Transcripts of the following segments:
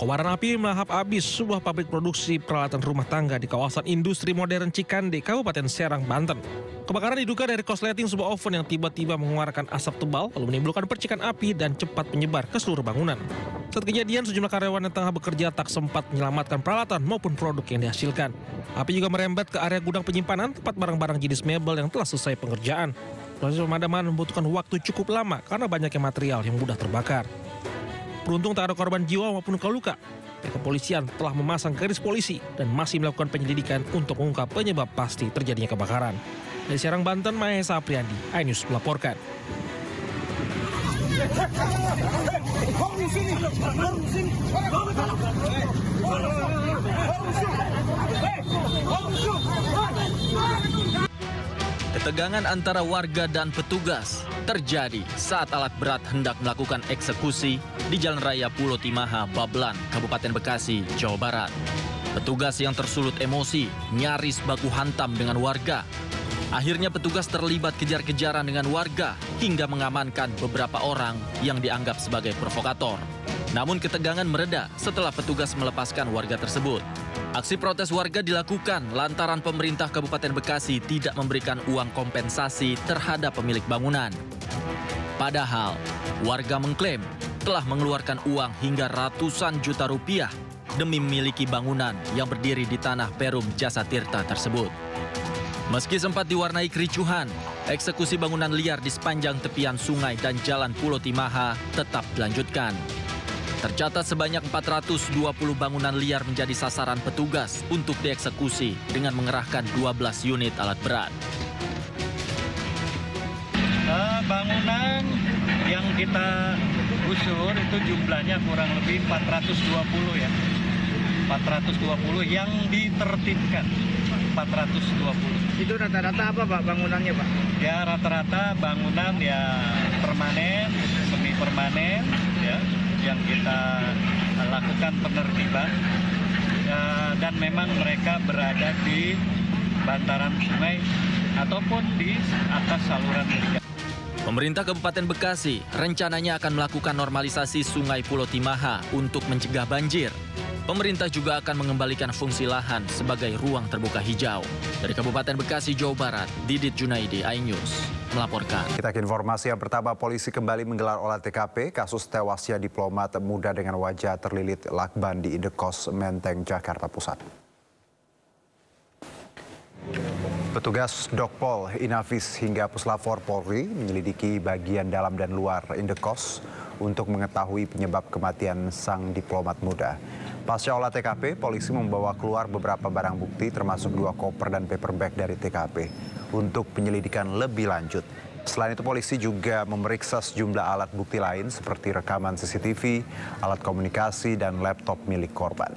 Kobaran api melahap habis sebuah pabrik produksi peralatan rumah tangga di kawasan industri modern Cikande, Kabupaten Serang, Banten. Kebakaran diduga dari korsleting sebuah oven yang tiba-tiba mengeluarkan asap tebal lalu menimbulkan percikan api dan cepat menyebar ke seluruh bangunan. Saat kejadian, sejumlah karyawan yang tengah bekerja tak sempat menyelamatkan peralatan maupun produk yang dihasilkan. Api juga merembet ke area gudang penyimpanan tempat barang-barang jenis mebel yang telah selesai pengerjaan. Proses pemadaman membutuhkan waktu cukup lama karena banyaknya material yang mudah terbakar. Beruntung tak ada korban jiwa maupun luka luka. Kepolisian telah memasang garis polisi dan masih melakukan penyelidikan untuk mengungkap penyebab pasti terjadinya kebakaran. Dari Serang, Banten, Mahesa Apriandi, iNews melaporkan. Ketegangan antara warga dan petugas terjadi saat alat berat hendak melakukan eksekusi di Jalan Raya Pulau Timaha, Babelan, Kabupaten Bekasi, Jawa Barat. Petugas yang tersulut emosi nyaris baku hantam dengan warga. Akhirnya petugas terlibat kejar-kejaran dengan warga hingga mengamankan beberapa orang yang dianggap sebagai provokator. Namun ketegangan mereda setelah petugas melepaskan warga tersebut. Aksi protes warga dilakukan lantaran pemerintah Kabupaten Bekasi tidak memberikan uang kompensasi terhadap pemilik bangunan. Padahal, warga mengklaim telah mengeluarkan uang hingga ratusan juta rupiah demi memiliki bangunan yang berdiri di tanah Perum Jasa Tirta tersebut. Meski sempat diwarnai kericuhan, eksekusi bangunan liar di sepanjang tepian sungai dan jalan Pulau Timaha tetap dilanjutkan. Tercatat sebanyak 420 bangunan liar menjadi sasaran petugas untuk dieksekusi dengan mengerahkan 12 unit alat berat. Bangunan yang kita gusur itu jumlahnya kurang lebih 420 ya. 420 yang ditertibkan 420. Itu rata-rata apa Pak bangunannya Pak? Ya rata-rata bangunan ya permanen, semi permanen ya, yang kita lakukan penertiban dan memang mereka berada di bantaran sungai ataupun di atas saluran irigasi. Pemerintah Kabupaten Bekasi rencananya akan melakukan normalisasi Sungai Pulau Timaha untuk mencegah banjir. Pemerintah juga akan mengembalikan fungsi lahan sebagai ruang terbuka hijau. Dari Kabupaten Bekasi, Jawa Barat, Didit Junaidi, iNews melaporkan. Kita ke informasi yang pertama, polisi kembali menggelar olah TKP kasus tewasnya diplomat muda dengan wajah terlilit lakban di Indekos Menteng, Jakarta Pusat. Petugas Dokpol, Inafis hingga Puslapfor Polri menyelidiki bagian dalam dan luar Indekos untuk mengetahui penyebab kematian sang diplomat muda. Pasca olah TKP, polisi membawa keluar beberapa barang bukti termasuk 2 koper dan paper bag dari TKP untuk penyelidikan lebih lanjut. Selain itu, polisi juga memeriksa sejumlah alat bukti lain seperti rekaman CCTV, alat komunikasi, dan laptop milik korban.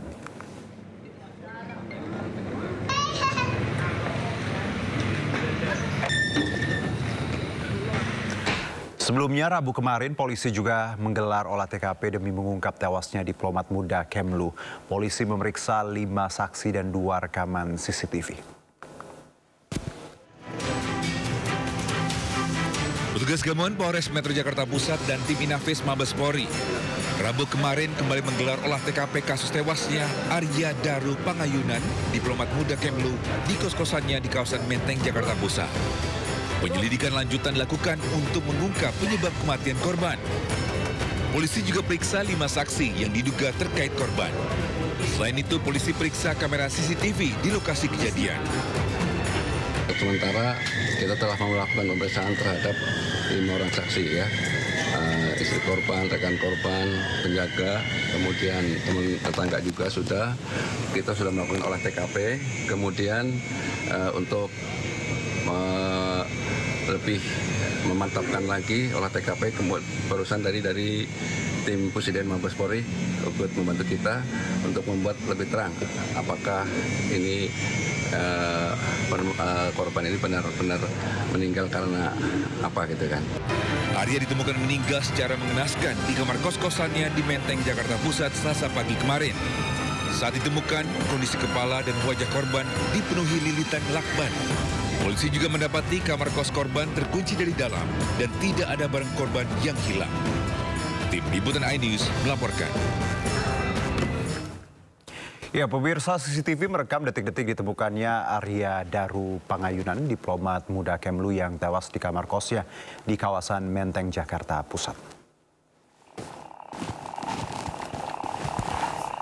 Sebelumnya, Rabu kemarin, polisi juga menggelar olah TKP demi mengungkap tewasnya diplomat muda Kemlu. Polisi memeriksa 5 saksi dan 2 rekaman CCTV. Petugas gabungan Polres Metro Jakarta Pusat dan tim Inafis Mabes Polri Rabu kemarin kembali menggelar olah TKP kasus tewasnya Arya Daru Pangayunan, diplomat muda Kemlu, di kos-kosannya di kawasan Menteng, Jakarta Pusat. Penyelidikan lanjutan dilakukan untuk mengungkap penyebab kematian korban. Polisi juga periksa 5 saksi yang diduga terkait korban. Selain itu, polisi periksa kamera CCTV di lokasi kejadian. Sementara kita telah melakukan pemeriksaan terhadap 5 orang saksi ya. Istri korban, rekan korban, penjaga, kemudian teman tetangga juga sudah. Kita sudah melakukan olah TKP, kemudian untuk lebih memantapkan lagi olah TKP, barusan dari tim Pusiden Mabes Polri ikut membantu kita untuk membuat lebih terang apakah ini korban ini benar-benar meninggal karena apa gitu kan. Arya ditemukan meninggal secara mengenaskan di kamar kos-kosannya di Menteng, Jakarta Pusat Selasa pagi kemarin. Saat ditemukan, kondisi kepala dan wajah korban dipenuhi lilitan lakban. Polisi juga mendapati kamar kos korban terkunci dari dalam dan tidak ada barang korban yang hilang. Tim Liputan iNews melaporkan. Ya, pemirsa, CCTV merekam detik-detik ditemukannya Arya Daru Pangayunan, diplomat muda Kemlu yang tewas di kamar kosnya di kawasan Menteng, Jakarta Pusat.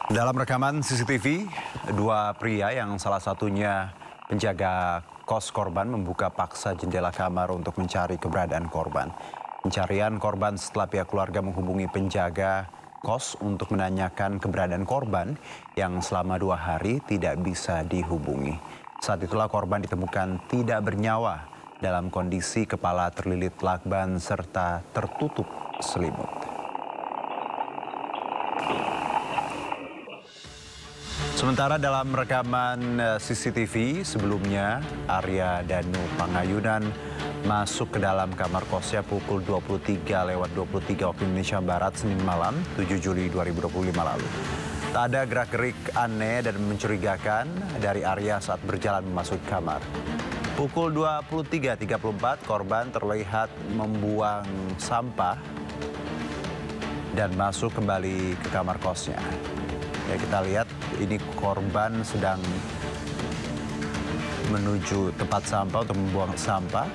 Dalam rekaman CCTV, dua pria yang salah satunya penjaga kos korban membuka paksa jendela kamar untuk mencari keberadaan korban. Pencarian korban setelah pihak keluarga menghubungi penjaga kos untuk menanyakan keberadaan korban yang selama 2 hari tidak bisa dihubungi. Saat itulah korban ditemukan tidak bernyawa dalam kondisi kepala terlilit lakban serta tertutup selimut. Sementara dalam rekaman CCTV sebelumnya, Arya Daru Pangayunan masuk ke dalam kamar kosnya pukul 23:23 waktu Indonesia Barat Senin malam 7 Juli 2025 lalu. Tak ada gerak-gerik aneh dan mencurigakan dari Arya saat berjalan memasuki kamar. Pukul 23:34 korban terlihat membuang sampah dan masuk kembali ke kamar kosnya. Ya, kita lihat ini korban sedang menuju tempat sampah untuk membuang sampah.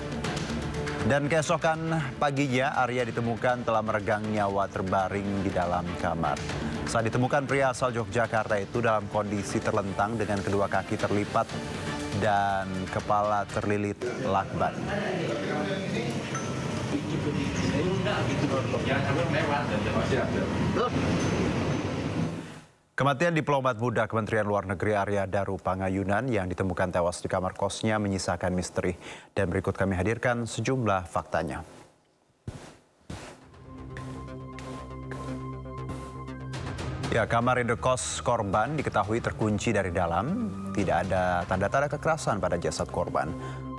Dan keesokan paginya Arya ditemukan telah meregang nyawa terbaring di dalam kamar. Saat ditemukan, pria asal Yogyakarta itu dalam kondisi terlentang dengan kedua kaki terlipat dan kepala terlilit lakban. Kematian diplomat muda Kementerian Luar Negeri Arya Daru Pangayunan yang ditemukan tewas di kamar kosnya menyisakan misteri. Dan berikut kami hadirkan sejumlah faktanya. Ya, kamar indekos korban diketahui terkunci dari dalam. Tidak ada tanda-tanda kekerasan pada jasad korban.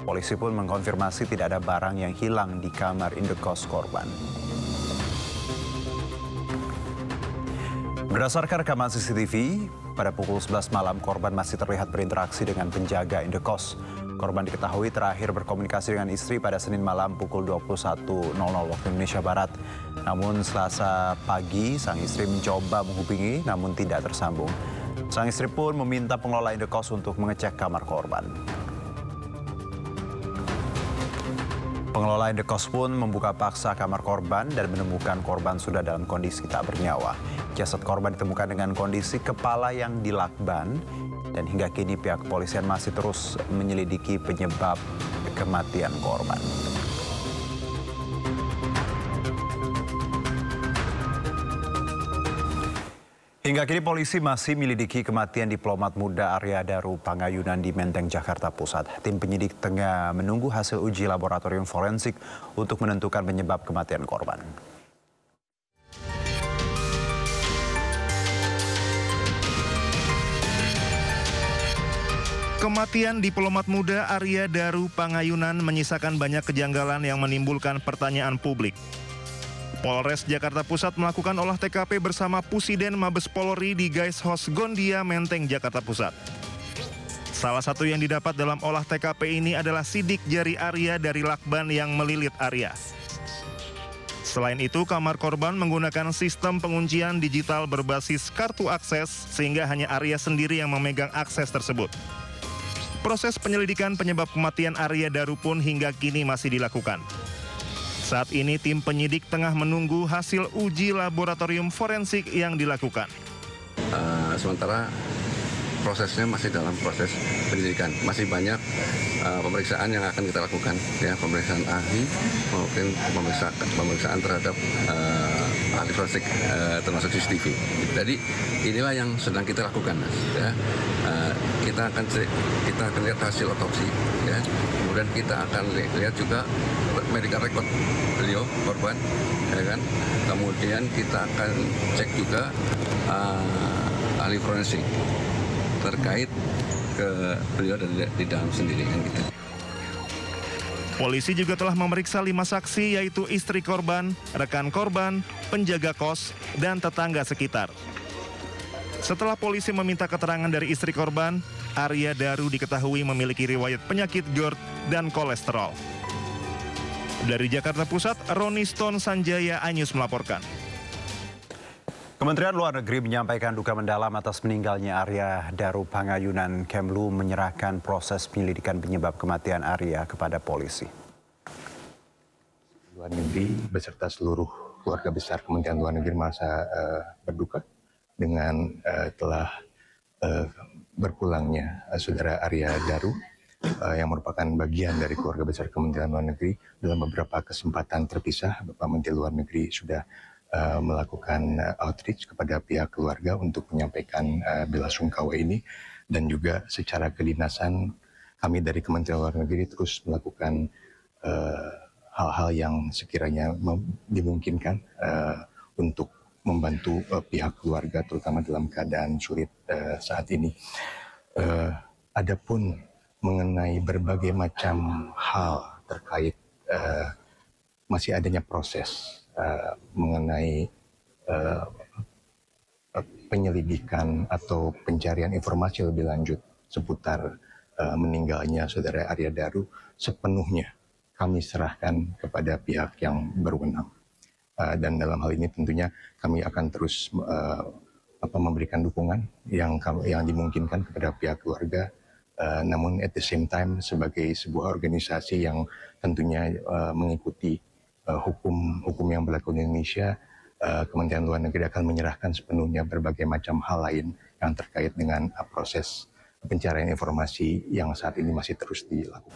Polisi pun mengkonfirmasi tidak ada barang yang hilang di kamar indekos korban. Berdasarkan rekaman CCTV, pada pukul 11 malam korban masih terlihat berinteraksi dengan penjaga indekos. Korban diketahui terakhir berkomunikasi dengan istri pada Senin malam pukul 21:00 waktu Indonesia Barat. Namun Selasa pagi sang istri mencoba menghubungi namun tidak tersambung. Sang istri pun meminta pengelola indekos untuk mengecek kamar korban. Pengelola indekos pun membuka paksa kamar korban dan menemukan korban sudah dalam kondisi tak bernyawa. Jasad korban ditemukan dengan kondisi kepala yang dilakban dan hingga kini pihak kepolisian masih terus menyelidiki penyebab kematian korban. Hingga kini polisi masih menyelidiki kematian diplomat muda Arya Daru Pangayunan di Menteng, Jakarta Pusat. Tim penyidik tengah menunggu hasil uji laboratorium forensik untuk menentukan penyebab kematian korban. Kematian diplomat muda Arya Daru Pangayunan menyisakan banyak kejanggalan yang menimbulkan pertanyaan publik. Polres Jakarta Pusat melakukan olah TKP bersama Pusiden Mabes Polri di Guest House Gondia, Menteng, Jakarta Pusat. Salah satu yang didapat dalam olah TKP ini adalah sidik jari Arya dari lakban yang melilit Arya. Selain itu, kamar korban menggunakan sistem penguncian digital berbasis kartu akses sehingga hanya Arya sendiri yang memegang akses tersebut. Proses penyelidikan penyebab kematian Arya Daru pun hingga kini masih dilakukan. Saat ini tim penyidik tengah menunggu hasil uji laboratorium forensik yang dilakukan. Sementara prosesnya masih dalam proses penyidikan. Masih banyak pemeriksaan yang akan kita lakukan, ya, pemeriksaan ahli maupun pemeriksaan terhadap ahli forensik termasuk CCTV. Jadi inilah yang sedang kita lakukan, Mas. Ya. Kita akan lihat hasil otopsi, ya. Kemudian kita akan lihat juga medical record beliau korban, ya kan. Kemudian kita akan cek juga ahli forensik terkait ke beliau di dalam sendiri kan gitu. Polisi juga telah memeriksa 5 saksi yaitu istri korban, rekan korban, penjaga kos, dan tetangga sekitar. Setelah polisi meminta keterangan dari istri korban, Arya Daru diketahui memiliki riwayat penyakit GERD dan kolesterol. Dari Jakarta Pusat, Roni Stone Sanjaya iNews melaporkan. Kementerian Luar Negeri menyampaikan duka mendalam atas meninggalnya Arya Daru Pangayunan. Kemlu menyerahkan proses penyelidikan penyebab kematian Arya kepada polisi. Luar Negeri beserta seluruh keluarga besar Kementerian Luar Negeri merasa berduka dengan telah berpulangnya saudara Arya Daru yang merupakan bagian dari keluarga besar Kementerian Luar Negeri. Dalam beberapa kesempatan terpisah, Bapak Menteri Luar Negeri sudah melakukan outreach kepada pihak keluarga untuk menyampaikan belasungkawa ini, dan juga secara kedinasan kami dari Kementerian Luar Negeri terus melakukan hal-hal yang sekiranya dimungkinkan untuk membantu pihak keluarga terutama dalam keadaan sulit saat ini. Adapun mengenai berbagai macam hal terkait masih adanya proses mengenai penyelidikan atau pencarian informasi lebih lanjut seputar meninggalnya saudara Arya Daru, sepenuhnya kami serahkan kepada pihak yang berwenang. Dan dalam hal ini tentunya kami akan terus memberikan dukungan yang dimungkinkan kepada pihak keluarga. Namun at the same time sebagai sebuah organisasi yang tentunya mengikuti hukum yang berlaku di Indonesia, Kementerian Luar Negeri akan menyerahkan sepenuhnya berbagai macam hal lain yang terkait dengan proses pencarian informasi yang saat ini masih terus dilakukan.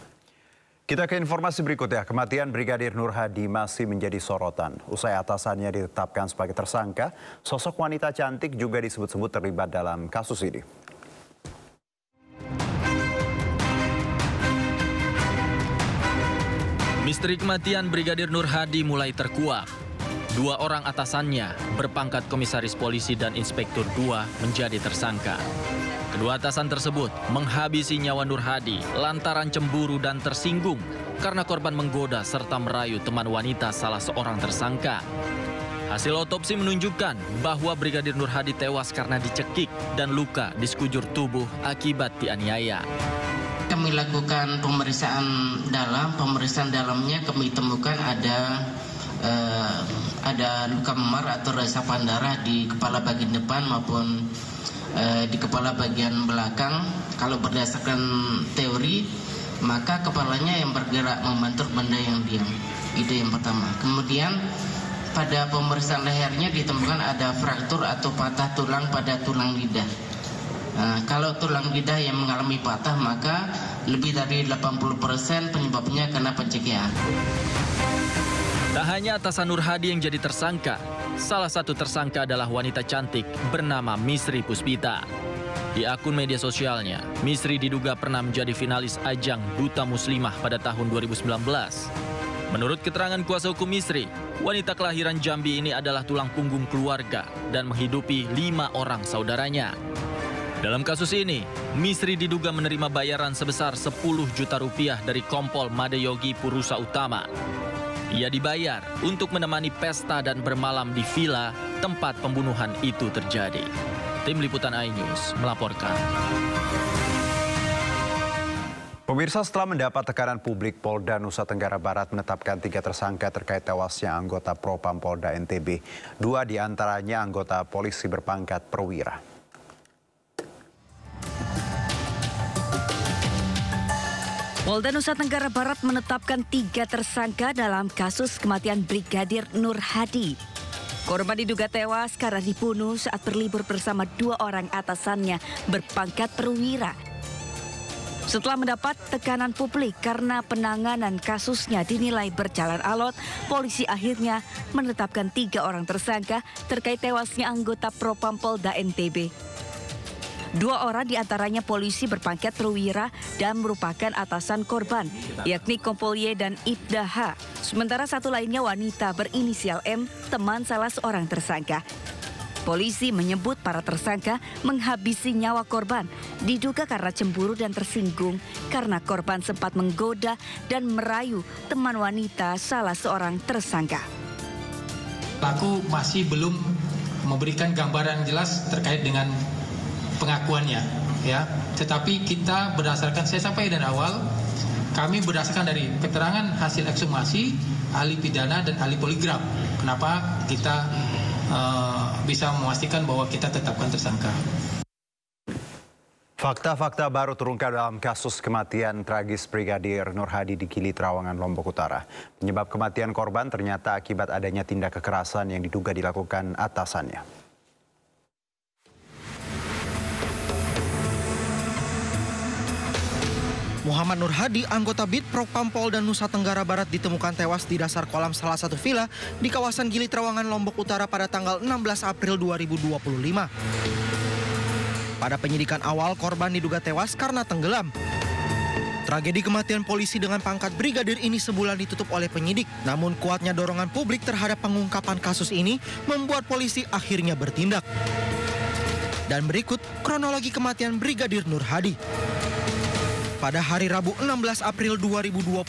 Kita ke informasi berikutnya. Kematian Brigadir Nur Hadi masih menjadi sorotan. Usai atasannya ditetapkan sebagai tersangka, sosok wanita cantik juga disebut-sebut terlibat dalam kasus ini. Misteri kematian Brigadir Nur Hadi mulai terkuak. 2 orang atasannya berpangkat komisaris polisi dan inspektur 2 menjadi tersangka. Kedua atasan tersebut menghabisi nyawa Nur Hadi lantaran cemburu dan tersinggung karena korban menggoda serta merayu teman wanita salah seorang tersangka. Hasil otopsi menunjukkan bahwa Brigadir Nur Hadi tewas karena dicekik dan luka di sekujur tubuh akibat dianiaya. Kami lakukan pemeriksaan dalamnya kami temukan ada luka memar atau resapan darah di kepala bagian depan maupun di kepala bagian belakang. Kalau berdasarkan teori, maka kepalanya yang bergerak membentur benda yang diam. Itu yang pertama. Kemudian pada pemeriksaan lehernya ditemukan ada fraktur atau patah tulang pada tulang lidah. Kalau tulang lidah yang mengalami patah, maka lebih dari 80% penyebabnya karena pencegahan. Tak hanya atasan Nur Hadi yang jadi tersangka, salah satu tersangka adalah wanita cantik bernama Misri Puspita. Di akun media sosialnya, Misri diduga pernah menjadi finalis ajang Duta Muslimah pada tahun 2019. Menurut keterangan kuasa hukum Misri, wanita kelahiran Jambi ini adalah tulang punggung keluarga dan menghidupi 5 orang saudaranya. Dalam kasus ini, Misri diduga menerima bayaran sebesar 10 juta rupiah dari Kompol Madeyogi Purusa Utama. Ia dibayar untuk menemani pesta dan bermalam di villa tempat pembunuhan itu terjadi. Tim Liputan iNews melaporkan. Pemirsa, setelah mendapat tekanan publik, Polda Nusa Tenggara Barat menetapkan 3 tersangka terkait tewasnya anggota Propam Polda NTB. 2 diantaranya anggota polisi berpangkat perwira. Polda Nusa Tenggara Barat menetapkan 3 tersangka dalam kasus kematian Brigadir Nur Hadi. Korban diduga tewas karena dibunuh saat berlibur bersama 2 orang atasannya berpangkat perwira. Setelah mendapat tekanan publik karena penanganan kasusnya dinilai berjalan alot, polisi akhirnya menetapkan 3 orang tersangka terkait tewasnya anggota Propam Polda NTB. 2 orang diantaranya polisi berpangkat perwira dan merupakan atasan korban, yakni Kompol Y dan Ibda H. Sementara 1 lainnya wanita berinisial M, teman salah seorang tersangka. Polisi menyebut para tersangka menghabisi nyawa korban, diduga karena cemburu dan tersinggung karena korban sempat menggoda dan merayu teman wanita salah seorang tersangka. Pelaku masih belum memberikan gambaran jelas terkait dengan pengakuannya, ya. Tetapi kita berdasarkan, saya sampaikan dari awal, kami berdasarkan dari keterangan hasil ekshumasi, ahli pidana dan ahli poligraf. Kenapa kita bisa memastikan bahwa kita tetapkan tersangka. Fakta-fakta baru terungkap dalam kasus kematian tragis Brigadir Nur Hadi di Gili Trawangan, Lombok Utara. Penyebab kematian korban ternyata akibat adanya tindak kekerasan yang diduga dilakukan atasannya. Muhammad Nur Hadi, anggota BIT Propam Polda Nusa Tenggara Barat ditemukan tewas di dasar kolam salah satu villa di kawasan Gili Trawangan, Lombok Utara pada tanggal 16 April 2025. Pada penyidikan awal, korban diduga tewas karena tenggelam. Tragedi kematian polisi dengan pangkat brigadir ini sebulan ditutup oleh penyidik. Namun kuatnya dorongan publik terhadap pengungkapan kasus ini membuat polisi akhirnya bertindak. Dan berikut kronologi kematian Brigadir Nur Hadi. Pada hari Rabu 16 April 2025,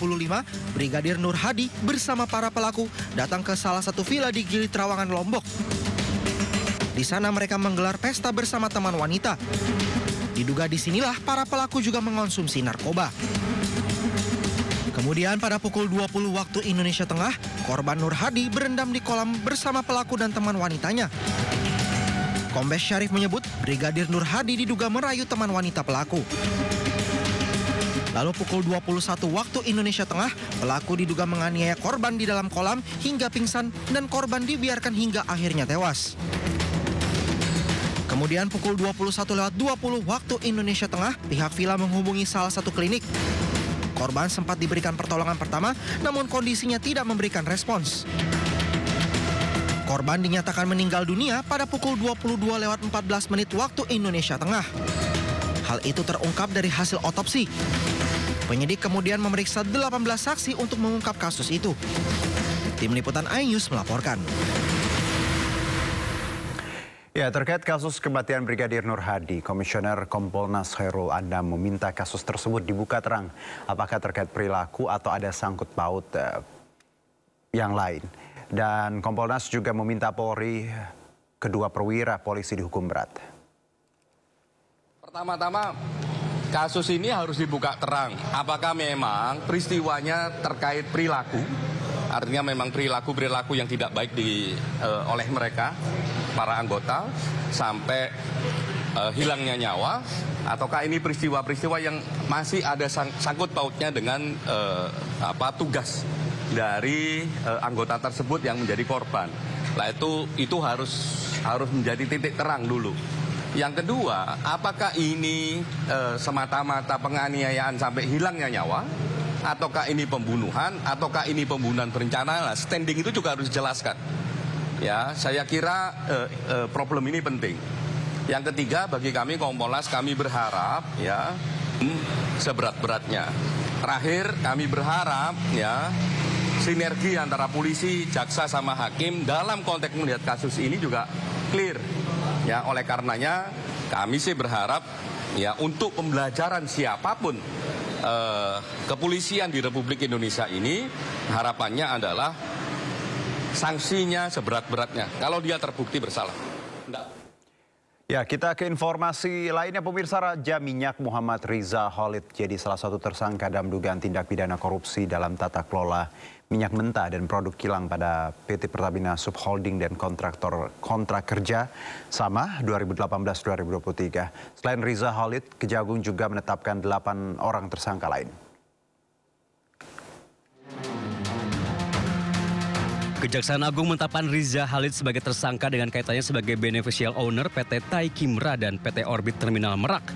Brigadir Nur Hadi bersama para pelaku datang ke salah satu villa di Gili Trawangan, Lombok. Di sana mereka menggelar pesta bersama teman wanita. Diduga disinilah para pelaku juga mengonsumsi narkoba. Kemudian pada pukul 20 waktu Indonesia Tengah, korban Nur Hadi berendam di kolam bersama pelaku dan teman wanitanya. Kombes Syarif menyebut Brigadir Nur Hadi diduga merayu teman wanita pelaku. Lalu pukul 21 waktu Indonesia Tengah, pelaku diduga menganiaya korban di dalam kolam hingga pingsan dan korban dibiarkan hingga akhirnya tewas. Kemudian pukul 21.20 waktu Indonesia Tengah, pihak villa menghubungi salah satu klinik. Korban sempat diberikan pertolongan pertama, namun kondisinya tidak memberikan respons. Korban dinyatakan meninggal dunia pada pukul 22.14 waktu Indonesia Tengah. Hal itu terungkap dari hasil otopsi. Penyidik kemudian memeriksa 18 saksi untuk mengungkap kasus itu. Tim Liputan iNews melaporkan. Ya, terkait kasus kematian Brigadir Nur Hadi, Komisioner Kompolnas Khairul Anam meminta kasus tersebut dibuka terang. Apakah terkait perilaku atau ada sangkut paut yang lain. Dan Kompolnas juga meminta Polri kedua perwira polisi dihukum berat. Pertama-tama, kasus ini harus dibuka terang. Apakah memang peristiwanya terkait perilaku? Artinya memang perilaku yang tidak baik oleh mereka, para anggota, sampai hilangnya nyawa, ataukah ini peristiwa-peristiwa yang masih ada sangkut pautnya dengan tugas dari anggota tersebut yang menjadi korban. Nah itu harus menjadi titik terang dulu. Yang kedua, apakah ini semata-mata penganiayaan sampai hilangnya nyawa, ataukah ini pembunuhan, ataukah ini pembunuhan berencana? Nah, standing itu juga harus dijelaskan. Ya, saya kira problem ini penting. Yang ketiga, bagi kami Kompolnas, kami berharap ya seberat-beratnya. Terakhir, kami berharap ya sinergi antara polisi, jaksa sama hakim dalam konteks melihat kasus ini juga clear. Ya, oleh karenanya kami sih berharap ya untuk pembelajaran siapapun kepolisian di Republik Indonesia ini, harapannya adalah sanksinya seberat-beratnya kalau dia terbukti bersalah. Ya, kita ke informasi lainnya. Pemirsa, Raja Minyak Muhammad Riza Khalid jadi salah satu tersangka dalam dugaan tindak pidana korupsi dalam tata kelola minyak mentah dan produk kilang pada PT Pertamina Subholding dan kontrak kerja sama 2018-2023. Selain Riza Khalid, Kejagung juga menetapkan 8 orang tersangka lain. Kejaksaan Agung menetapkan Riza Khalid sebagai tersangka dengan kaitannya sebagai beneficial owner PT Tai Kimra dan PT Orbit Terminal Merak.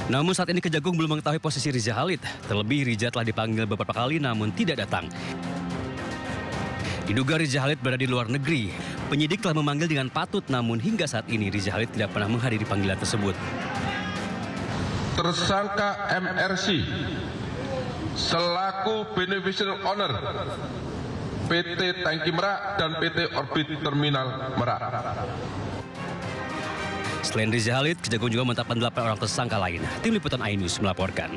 Namun saat ini Kejagung belum mengetahui posisi Riza Khalid. Terlebih Riza telah dipanggil beberapa kali namun tidak datang. Diduga Riza Khalid berada di luar negeri. Penyidik telah memanggil dengan patut namun hingga saat ini Riza Khalid tidak pernah menghadiri panggilan tersebut. Tersangka MRC selaku beneficial owner PT Tai Kimra dan PT Orbit Terminal Merak. Selain Riza Khalid, Kejagung juga menetapkan 8 orang tersangka lain. Tim Liputan iNews melaporkan.